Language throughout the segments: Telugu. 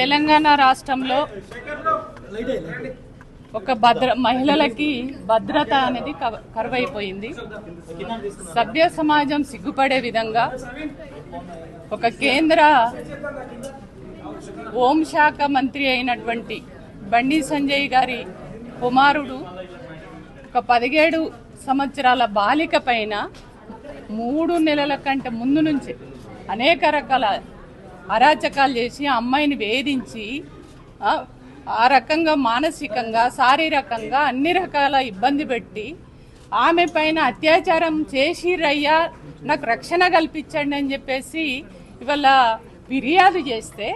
తెలంగాణ రాష్ట్రంలో ఒక మహిళలకి భద్రత అనేది కరువైపోయింది. సభ్య సమాజం సిగ్గుపడే విధంగా ఒక కేంద్ర హోంశాఖ మంత్రి అయినటువంటి బండి సంజయ్ గారి కుమారుడు ఒక 17 సంవత్సరాల బాలిక పైన 3 నెలల కంటే ముందు నుంచి అనేక రకాల అరాచకాలు చేసి ఆ అమ్మాయిని వేధించి ఆ రకంగా మానసికంగా శారీరకంగా అన్ని రకాల ఇబ్బంది పెట్టి ఆమె పైన అత్యాచారం చేసిరయ్యా నాకు రక్షణ కల్పించండి అని చెప్పేసి ఇవాళ ఫిర్యాదు చేస్తే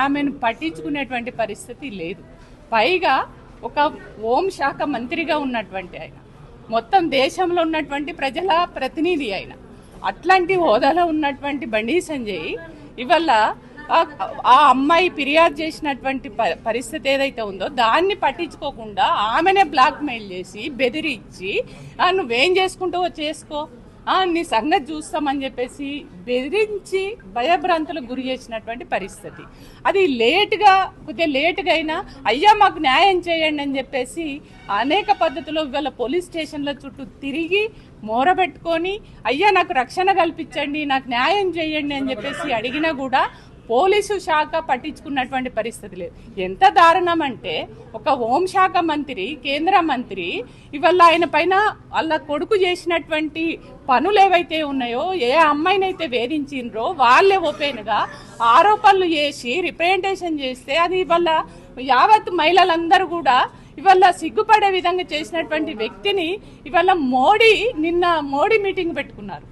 ఆమెను పట్టించుకునేటువంటి పరిస్థితి లేదు. పైగా ఒక హోంశాఖ మంత్రిగా ఉన్నటువంటి ఆయన, మొత్తం దేశంలో ఉన్నటువంటి ప్రజల ప్రతినిధి ఆయన, అట్లాంటి హోదాలో ఉన్నటువంటి బండి సంజయ్ ఇవాళ ఆ అమ్మాయి ఫిర్యాదు చేసినటువంటి పరిస్థితి ఏదైతే ఉందో దాన్ని పట్టించుకోకుండా ఆమెనే బ్లాక్మెయిల్ చేసి బెదిరించి నువ్వేం చేసుకుంటావో చేసుకో, నీ సంగతి చూస్తామని చెప్పేసి బెదిరించి భయభ్రాంతులకు గురి చేసినటువంటి పరిస్థితి. అది కొద్దిగా లేటుగా అయినా అయ్యా మాకు న్యాయం చేయండి అని చెప్పేసి అనేక పద్ధతిలో ఇవాళ పోలీస్ స్టేషన్ల చుట్టూ తిరిగి మోరబెట్టుకొని అయ్యా నాకు రక్షణ కల్పించండి, నాకు న్యాయం చేయండి అని చెప్పేసి అడిగినా కూడా పోలీసు శాఖ పట్టించుకున్నటువంటి పరిస్థితి లేదు. ఎంత దారుణం అంటే ఒక హోంశాఖ మంత్రి, కేంద్ర మంత్రి ఇవాళ ఆయన పైన వాళ్ళ కొడుకు చేసినటువంటి పనులు ఏవైతే ఉన్నాయో, ఏ అమ్మాయినైతే వేధించిండ్రో వాళ్ళే ఓపెన్గా ఆరోపణలు చేసి రిప్రజెంటేషన్ చేస్తే అది ఇవాళ యావత్ మహిళలందరూ కూడా ఇవాళ సిగ్గుపడే విధంగా చేసినటువంటి వ్యక్తిని ఇవాళ నిన్న మోడీ మీటింగ్ పెట్టుకున్నారు.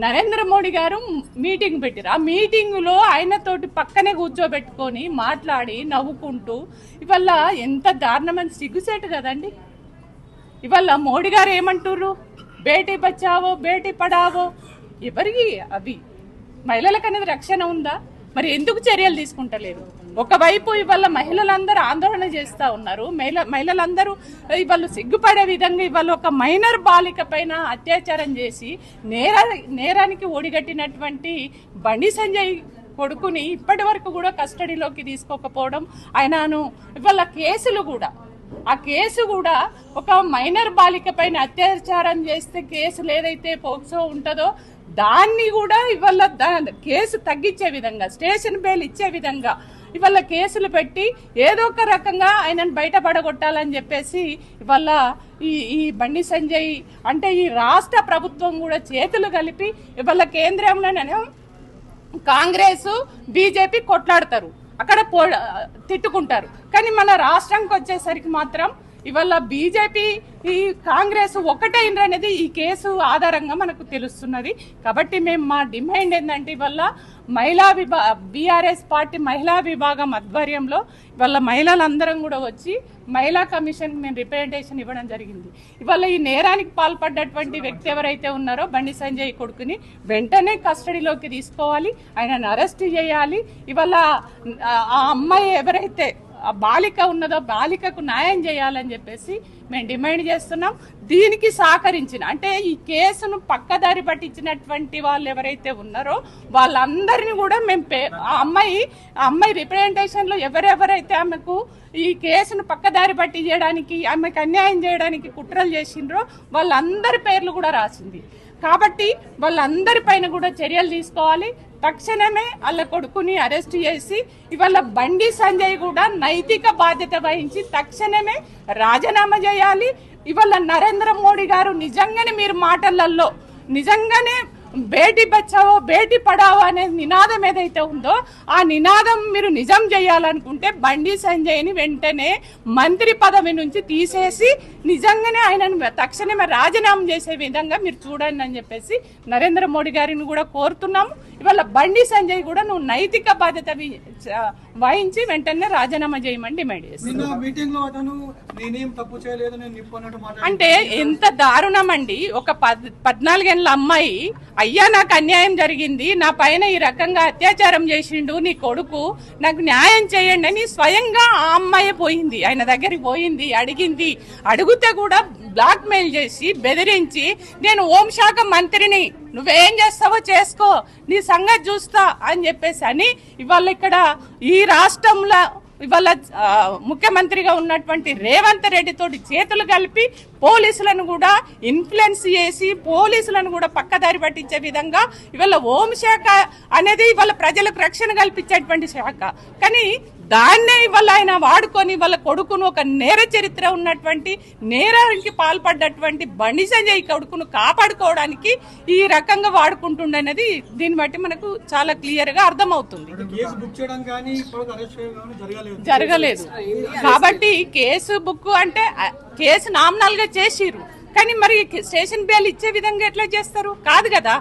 నరేంద్ర మోడీ గారు మీటింగ్ పెట్టారు. ఆ మీటింగులో ఆయనతోటి పక్కనే కూర్చోబెట్టుకొని మాట్లాడి నవ్వుకుంటూ ఇవాళ ఎంత దారుణమైన సిగ్గుసేటు కదండి. ఇవాళ మోడీ గారు ఏమంటుర్రు, బేటీ బచావో బేటీ పడావో, ఎవరికి అవి మహిళలకు అనేది రక్షణ ఉందా? మరి ఎందుకు చర్యలు తీసుకుంటలేరు? ఒకవైపు ఇవాళ మహిళలందరూ ఆందోళన చేస్తూ ఉన్నారు. మహిళలందరూ ఇవాళ సిగ్గుపడే విధంగా ఇవాళ ఒక మైనర్ బాలిక పైన అత్యాచారం చేసి నేరానికి ఒడిగట్టినటువంటి బండి సంజయ్ కొడుకుని ఇప్పటి వరకు కూడా కస్టడీలోకి తీసుకోకపోవడం, ఆయనను ఇవాళ ఆ కేసు కూడా ఒక మైనర్ బాలిక పైన అత్యాచారం చేస్తే కేసులు ఏదైతే పోక్సో ఉంటుందో దాన్ని కూడా ఇవాళ కేసు తగ్గించే విధంగా, స్టేషన్ బెయిల్ ఇచ్చే విధంగా ఇవాళ కేసులు పెట్టి ఏదో ఒక రకంగా ఆయనను బయటపడగొట్టాలని చెప్పేసి ఇవాళ ఈ బండి సంజయ్ అంటే ఈ రాష్ట్ర ప్రభుత్వం కూడా చేతులు కలిపి ఇవాళ కేంద్రంలోనే కాంగ్రెస్ బీజేపీ కొట్లాడతారు, అక్కడ తిట్టుకుంటారు. కానీ మన రాష్ట్రానికి వచ్చేసరికి మాత్రం ఇవాళ బీజేపీ ఈ కాంగ్రెస్ ఒకటైనరు అనేది ఈ కేసు ఆధారంగా మనకు తెలుస్తున్నది. కాబట్టి మేము మా డిమాండ్ ఏంటంటే ఇవాళ బీఆర్ఎస్ పార్టీ మహిళా విభాగం ఆధ్వర్యంలో ఇవాళ మహిళలందరం కూడా వచ్చి మహిళా కమిషన్కి మేము రిప్రజెంటేషన్ ఇవ్వడం జరిగింది. ఇవాళ ఈ నేరానికి పాల్పడ్డటువంటి వ్యక్తి ఎవరైతే ఉన్నారో బండి సంజయ్ కొడుకుని వెంటనే కస్టడీలోకి తీసుకోవాలి, ఆయనను అరెస్ట్ చేయాలి. ఇవాళ ఆ అమ్మాయి ఎవరైతే ఆ బాలిక ఉన్నదో బాలికకు న్యాయం చేయాలని చెప్పేసి మేము డిమాండ్ చేస్తున్నాం. దీనికి సహకరించిన అంటే ఈ కేసును పక్కదారి పట్టించినటువంటి వాళ్ళు ఎవరైతే ఉన్నారో వాళ్ళందరినీ కూడా మేము ఆ అమ్మాయి రిప్రజెంటేషన్లో ఎవరెవరైతే ఆమెకు ఈ కేసును పక్కదారి పట్టి చేయడానికి, ఆమెకు అన్యాయం చేయడానికి కుట్రలు చేసిండ్రో వాళ్ళందరి పేర్లు కూడా రాసింది. కాబట్టి వాళ్ళందరిపైన కూడా చర్యలు తీసుకోవాలి. తక్షణమే వాళ్ళ కొడుకుని అరెస్ట్ చేసి ఇవాళ బండి సంజయ్ కూడా నైతిక బాధ్యత వహించి తక్షణమే రాజీనామా చేయాలి. ఇవాళ నరేంద్ర మోడీ గారు నిజంగానే మీరు మాటలలో నిజంగానే బేటీ బచావో బేటీ పడావో అనే నినాదం ఏదైతే ఉందో ఆ నినాదం మీరు నిజం చేయాలనుకుంటే బండి సంజయ్ని వెంటనే మంత్రి పదవి నుంచి తీసేసి నిజంగానే ఆయనను తక్షణమే రాజీనామా చేసే విధంగా మీరు చూడండి అని చెప్పేసి నరేంద్ర మోడీ గారిని కూడా కోరుతున్నాము. ఇవాళ బండి సంజయ్ కూడా నువ్వు నైతిక బాధ్యత వహించి వెంటనే రాజీనామా చేయమని డిమాండ్ చేస్తున్నాను. అంటే ఎంత దారుణం అండి. ఒక 14 ఏళ్ళ అమ్మాయి అయ్యా నాకు అన్యాయం జరిగింది, నా పైన ఈ రకంగా అత్యాచారం చేసిండు నీ కొడుకు, నాకు న్యాయం చేయండి అని స్వయంగా ఆ అమ్మాయి పోయింది, ఆయన దగ్గరికి పోయింది, అడిగింది. అడిగితే కూడా బ్లాక్ మెయిల్ చేసి బెదిరించి నేను హోంశాఖ మంత్రిని, నువ్వేం చేస్తావో చేసుకో, నీ సంగతి చూస్తా అని చెప్పేసి అని ఇవాళ ఇక్కడ ఈ రాష్ట్రంలో ఇవాళ ముఖ్యమంత్రిగా ఉన్నటువంటి రేవంత్ రెడ్డి తోటి చేతులు కలిపి పోలీసులను కూడా ఇన్ఫ్లుయెన్స్ చేసి పోలీసులను కూడా పక్కదారి పట్టించే విధంగా ఇవాళ హోంశాఖ అనేది ఇవాళ ప్రజలకు రక్షణ కల్పించేటువంటి శాఖ, కానీ దాన్నే ఇవాళ ఆయన వాడుకొని వాళ్ళ కొడుకును ఒక నేర చరిత్ర ఉన్నటువంటి నేరానికి పాల్పడ్డటువంటి బండి సంజయ్ కొడుకును కాపాడుకోవడానికి ఈ రకంగా వాడుకుంటుండనేది దీన్ని బట్టి మనకు చాలా క్లియర్ గా అర్థమవుతుంది. జరగలేదు కాబట్టి కేసు బుక్ అంటే కేసు నామినల్ గా చేసిరు, కానీ మరి స్టేషన్ బెయిల్ ఇచ్చే విధంగా ఎట్లా చేస్తారు? కాదు కదా.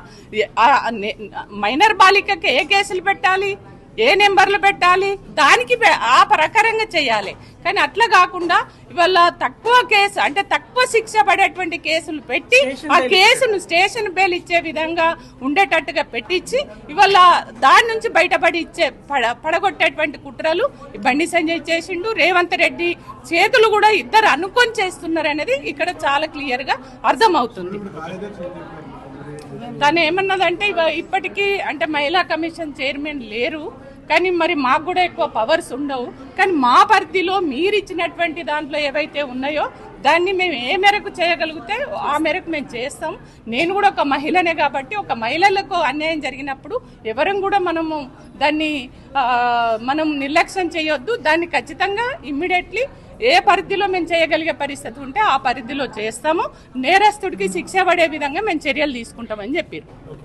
మైనర్ బాలికకి ఏ కేసులు పెట్టాలి, ఏ నెంబర్లు పెట్టాలి, దానికి ఆ ప్రకారంగా చేయాలి. కానీ అట్లా కాకుండా ఇవాళ తక్కువ కేసు అంటే తక్కువ శిక్ష పడేటువంటి కేసులు పెట్టి ఆ కేసును స్టేషన్ బెయిల్ ఇచ్చే విధంగా ఉండేటట్టుగా పెట్టించి ఇవాళ దాని నుంచి బయటపడి ఇచ్చే పడగొట్టేటువంటి కుట్రలు బండి సంజయ్ చేసిండు. రేవంత్ రెడ్డి చేతులు కూడా ఇద్దరు అనుకొని చేస్తున్నారు అనేది ఇక్కడ చాలా క్లియర్ గా అర్థమవుతుంది. తను ఏమన్నదంటే ఇప్పటికీ అంటే మహిళా కమిషన్ చైర్మన్ లేరు, కానీ మరి మాకు కూడా ఎక్కువ పవర్స్ ఉండవు, కానీ మా పరిధిలో మీరు ఇచ్చినటువంటి దాంట్లో ఏవైతే ఉన్నాయో దాన్ని మేము ఏ మేరకు చేయగలిగితే ఆ మేరకు మేము చేస్తాం. నేను కూడా ఒక మహిళనే కాబట్టి ఒక మహిళలకు అన్యాయం జరిగినప్పుడు ఎవరం కూడా మనము దాన్ని మనం నిర్లక్ష్యం చేయొద్దు. దాన్ని ఖచ్చితంగా ఇమ్మీడియట్లీ ఏ పరిధిలో మేము చేయగలిగే పరిస్థితి ఉంటే ఆ పరిధిలో చేస్తాము. నేరస్తుడికి శిక్ష పడే విధంగా మేము చర్యలు తీసుకుంటామని చెప్పారు.